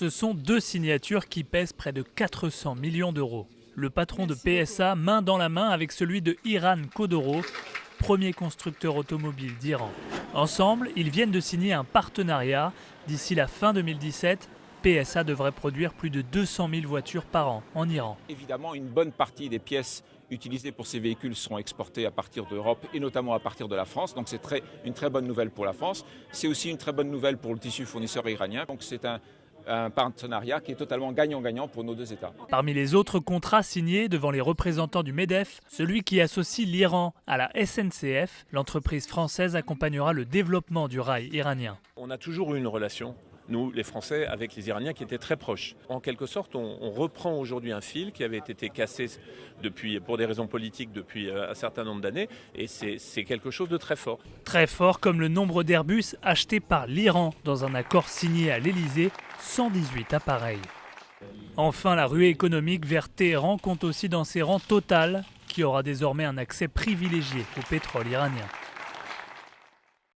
Ce sont deux signatures qui pèsent près de 400 millions d'euros. Le patron de PSA, main dans la main avec celui de Iran Khodoro, premier constructeur automobile d'Iran. Ensemble, ils viennent de signer un partenariat. D'ici la fin 2017, PSA devrait produire plus de 200 000 voitures par an en Iran. Évidemment, une bonne partie des pièces utilisées pour ces véhicules seront exportées à partir d'Europe et notamment à partir de la France. Donc c'est une très bonne nouvelle pour la France. C'est aussi une très bonne nouvelle pour le tissu fournisseur iranien. Donc c'est un partenariat qui est totalement gagnant-gagnant pour nos deux États. Parmi les autres contrats signés devant les représentants du MEDEF, celui qui associe l'Iran à la SNCF, l'entreprise française accompagnera le développement du rail iranien. On a toujours eu une relation, nous les Français, avec les Iraniens qui étaient très proches. En quelque sorte, on reprend aujourd'hui un fil qui avait été cassé pour des raisons politiques depuis un certain nombre d'années, et c'est quelque chose de très fort. Très fort comme le nombre d'Airbus achetés par l'Iran dans un accord signé à l'Elysée, 118 appareils. Enfin, la ruée économique vers Téhéran compte aussi dans ses rangs Total, qui aura désormais un accès privilégié au pétrole iranien.